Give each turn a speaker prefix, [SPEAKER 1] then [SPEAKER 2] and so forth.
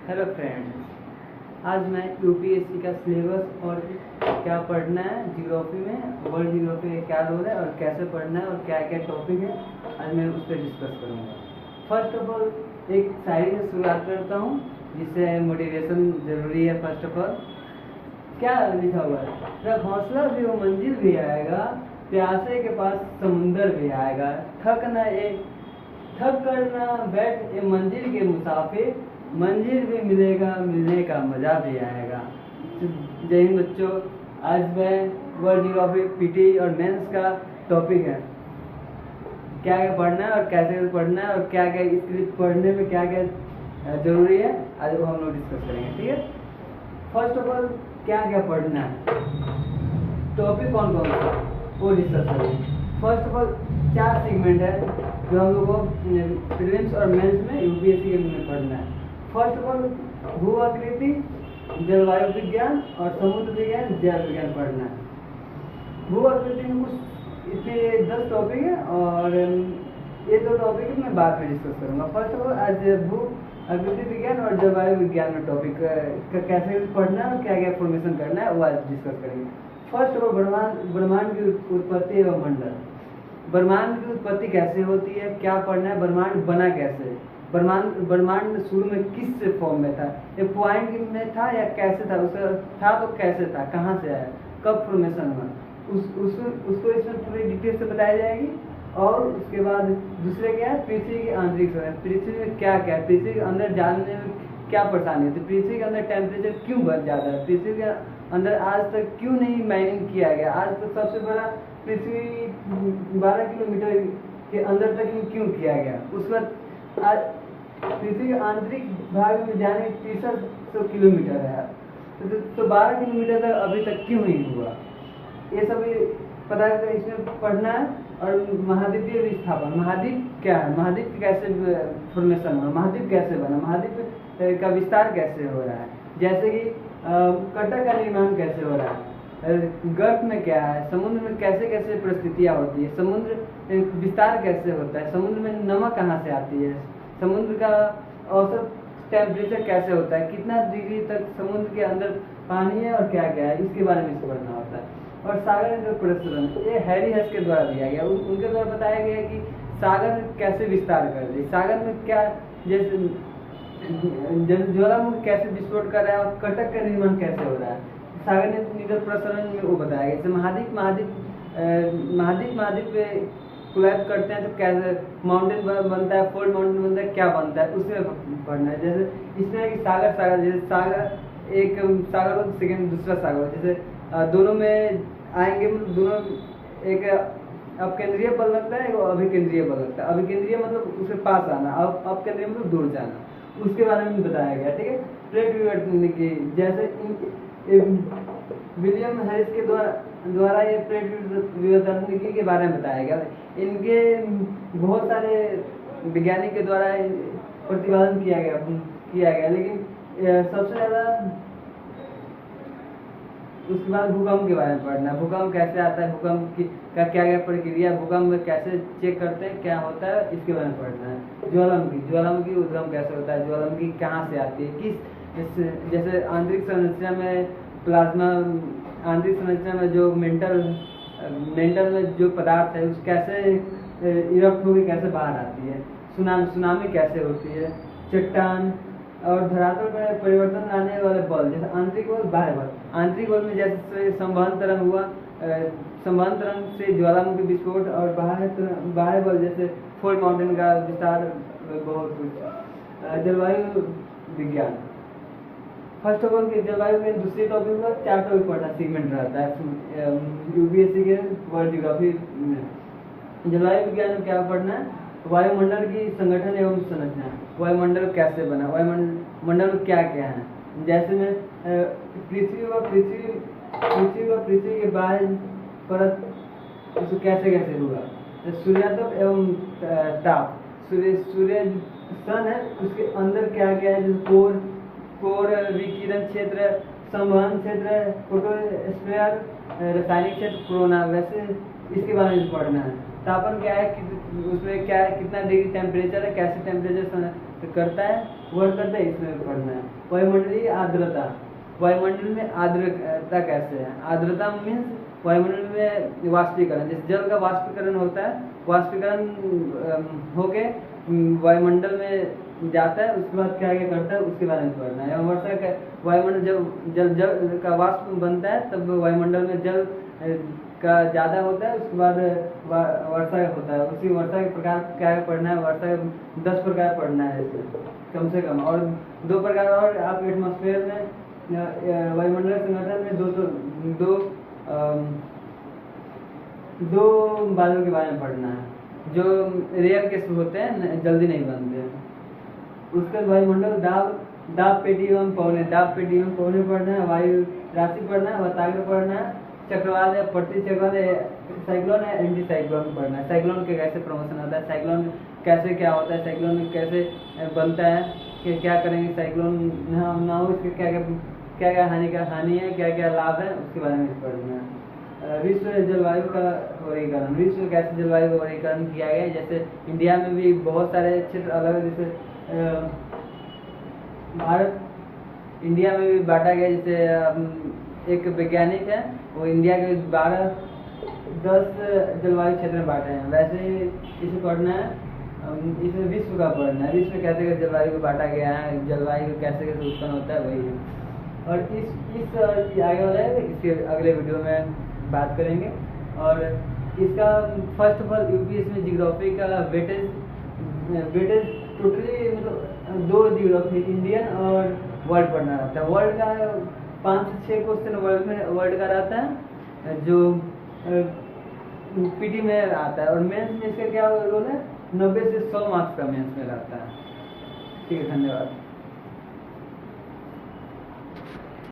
[SPEAKER 1] Hello friends, आज मैं UPSC का सिलेबस और क्या पढ़ना है ज्योग्राफी में, वर्ल्ड ज्योग्राफी का क्या रोल है और कैसे पढ़ना है और क्या क्या टॉपिक है, आज मैं उस पर डिस्कस करूँगा। फर्स्ट ऑफ ऑल एक शायरी से शुरुआत करता हूँ जिससे मोटिवेशन ज़रूरी है। फर्स्ट ऑफ ऑल क्या लिखा हुआ है, जब हौसला भी हो मंजिल भी आएगा, प्यासे के पास समुंदर भी आएगा, थक कर ना बैठ ये मंजिल के मुसाफिर, मंजिल भी मिलेगा, मिलने का मजा भी आएगा। जय हिंद बच्चों, आज मैं वर्ल्ड ज्योग्राफी पीटी और मेंस का टॉपिक है क्या क्या पढ़ना है और कैसे पढ़ना है और क्या क्या इसके पढ़ने में क्या क्या जरूरी है, आज हम लोग डिस्कस करेंगे। ठीक है, फर्स्ट ऑफ ऑल क्या क्या पढ़ना है, टॉपिक कौन कौन सा वो डिस्कस करेंगे। फर्स्ट ऑफ ऑल 4 सेगमेंट है जो हम लोग को प्रीलिम्स और मेंस में यूपीएससी के लिए पढ़ना है। फर्स्ट ऑफ ऑल भू आकृति, जलवायु विज्ञान और समुद्र विज्ञान, जैव विज्ञान पढ़ना है। भू आकृति में कुछ इतने 10 टॉपिक है और ये 2 टॉपिक मैं बाद में डिस्कस करूँगा। फर्स्ट ऑफ ऑल आज भू आकृति विज्ञान और जलवायु विज्ञान में टॉपिक कैसे पढ़ना है और क्या क्या फॉर्मेशन करना है वो आज डिस्कस करेंगे। फर्स्ट ऑफ ऑल ब्रह्मांड की उत्पत्ति एवं मंडल। ब्रह्मांड की उत्पत्ति कैसे होती है, क्या पढ़ना है, ब्रह्मांड बना कैसे, ब्रह्मांड शुरू में किस फॉर्म में था, ये पॉइंट में था या कैसे था, उसका था तो कैसे था, कहाँ से आया, कब फॉर्मेशन हुआ, उसको इसमें पूरी डिटेल से बताई जाएगी। और उसके बाद दूसरे क्या है, पृथ्वी की आंतरिक सतह, पृथ्वी में क्या क्या है, पृथ्वी के अंदर जानने में क्या परेशानी होती है, पृथ्वी के अंदर टेम्परेचर क्यों बढ़ जाता है, पृथ्वी के अंदर आज तक क्यों नहीं माइनिंग किया गया, आज तक सबसे बड़ा पृथ्वी 12 किलोमीटर के अंदर तक क्यों किया गया। उसके बाद आज पृथ्वी के आंतरिक भाग में जाने 6300 किलोमीटर है, तो 12 किलोमीटर तक अभी तक क्यों नहीं हुआ, ये सभी पता है इसमें पढ़ना है। और महाद्वीपीय विस्थापन, महाद्वीप क्या है, महाद्वीप कैसे फॉर्मेशन हुआ, महाद्वीप कैसे बना, महाद्वीप का विस्तार कैसे हो रहा है, जैसे कि कटक का निर्माण कैसे हो रहा है, गर्त में क्या है, समुद्र में कैसे कैसे परिस्थितियाँ होती है, समुद्र विस्तार कैसे होता है, समुद्र में नमक कहाँ से आती है, समुद्र का औसत टेम्परेचर कैसे होता है, कितना डिग्री तक समुद्र के अंदर पानी है और क्या क्या है, इसके बारे में पढ़ना होता है। और सागर का प्रसरण, ये हैरी हेस के द्वारा दिया गया, उनके द्वारा बताया गया कि सागर कैसे विस्तार कर दे, सागर में क्या जैसे ज्वालामुखी कैसे विस्फोट कर रहा है और कटक का निर्माण कैसे हो रहा है, सागर निगल प्रसरण में वो बताया गया। जैसे महाद्वीप पे कोलैप्स करते हैं तो कैसे माउंटेन बनता है, फोल्ड माउंटेन बनता है, क्या बनता है, उसमें पढ़ना है। जैसे इसमें कि सागर जैसे सागर एक सागर हो, सेकेंड दूसरा सागर हो, जैसे दोनों में आएंगे, दोनों एक अपकेंद्रीय बल लगता है, एक अभिकेंद्रीय बल लगता है। अभिकेंद्रीय मतलब उसके पास आना, अपकेंद्रीय मतलब दूर जाना, उसके बारे में बताया गया। ठीक है, प्लेट विवर्तन की, जैसे विलियम हैरिस के द्वारा ये प्लेट विवर्तन के बारे में बताया गया। इनके बहुत सारे वैज्ञानिक के द्वारा प्रतिपादन किया गया, लेकिन सबसे ज़्यादा उसके बाद भूकंप के बारे में पढ़ना, भूकंप कैसे आता है, भूकंप की क्या क्या प्रक्रिया, भूकंप में कैसे चेक करते हैं, क्या होता है, इसके बारे में पढ़ना है। ज्वालामुखी उद्गम कैसे होता है, ज्वालामुखी कहाँ से आती है, किस जैसे आंतरिक संरचना में प्लाज्मा, आंतरिक संरचना में जो मेंटल में जो पदार्थ है उस कैसे इरप्ट होकर कैसे बाहर आती है, सुनामी कैसे होती है, चट्टान और धरातल पर परिवर्तन लाने वाले बल, जैसे आंतरिक बल, बाह्य बल। आंतरिक बल में जैसे संवहन तरंग हुआ, संवहन तरंग से ज्वालामुखी विस्फोट, और बाह्य बल जैसे फोल्ड माउंटेन का विस्तार, बहुत कुछ। जलवायु विज्ञान, फर्स्ट ऑफ ऑल जलवायु में दूसरे टॉपिक का 4 टॉपिक पढ़ना सीगमेंट रहता है यूपीएससी के वर्ल्ड ज्योग्राफी में। जलवायु विज्ञान में क्या पढ़ना है, वायुमंडल की संगठन एवं संरचना, वायुमंडल कैसे बना, वायुमंडल में क्या क्या है, जैसे में पृथ्वी के बाह्य परत उसको कैसे कैसे हुआ, सूर्यातप एवं ताप, सूर्य सन है उसके अंदर क्या क्या है, जैसे कोर विकिरण क्षेत्र, संवहन क्षेत्र, फोटोस्फीयर, रासायनिक क्षेत्र, कोरोना, वैसे इसके बारे में पढ़ना है। तापन क्या है, उसमें क्या कितना डिग्री टेम्परेचर है, कैसे टेम्परेचर करता है, वर्क करता है, इसमें भी पढ़ना है। वायुमंडलीय आर्द्रता, वायुमंडल में आर्द्रता कैसे है। आर्द्रता मीन्स वायुमंडल में वाष्पीकरण, जैसे जल का वाष्पीकरण होता है, वाष्पीकरण होके वायुमंडल में जाता है, उसके बाद क्या क्या करता है उसके बारे में पढ़ना है। वर्षा का वायुमंडल जब जल का वाष्प बनता है तब वायुमंडल में जल का ज़्यादा होता है, उसके बाद वर्षा होता है। उसी वर्षा के प्रकार क्या पढ़ना है, वर्षा 10 प्रकार पढ़ना है इसमें कम से कम, और 2 प्रकार और आप एटमॉस्फेयर में वायुमंडल संगठन में दो बादल के बारे में पढ़ना है जो रेयर केस होते हैं, जल्दी नहीं बनते हैं। उसके वायुमंडल दाब पेटी एवं पौने पढ़ना है, वायु राशि पढ़ना है, वाताग्र पढ़ना है, चक्रवात या प्रति चक्रवात, साइक्लोन है, एंटी साइक्लोन पढ़ना है। साइक्लोन के कैसे प्रमोशन होता है, साइक्लोन कैसे क्या होता है, साइक्लोन कैसे बनता है, कि क्या करेंगे साइक्लोन ना हो, इसके क्या क्या हानि है, क्या क्या लाभ है, उसके बारे में पढ़ना है। विश्व जलवायु का वर्गीकरण, विश्व कैसे जलवायु का वर्गीकरण किया गया है। जैसे इंडिया में भी बहुत सारे क्षेत्र अलग, जैसे भारत इंडिया में भी बांटा गया। जैसे एक वैज्ञानिक है, वो इंडिया के 10 जलवायु क्षेत्र में बांटे हैं। वैसे ही इसे पढ़ना है, इसे विश्व का पढ़ना है, विश्व कैसे कैसे जलवायु को बांटा गया है, जलवायु कैसे कैसे उत्पन्न होता है, वही है। और इस आगे वाला है, इसके अगले वीडियो में बात करेंगे। और इसका फर्स्ट ऑफ ऑल यूपीएससी में जियोग्राफी का वेटेज टोटली मतलब 2 जियोग्राफी, इंडियन और वर्ल्ड पढ़ना रहता है। वर्ल्ड का 5 से 6 क्वेश्चन वर्ल्ड का रहता है जो पीटी में आता है, और मेंस में इसका क्या रोल है, 90 से 100 मार्क्स का मेंस में रहता है। ठीक है, धन्यवाद।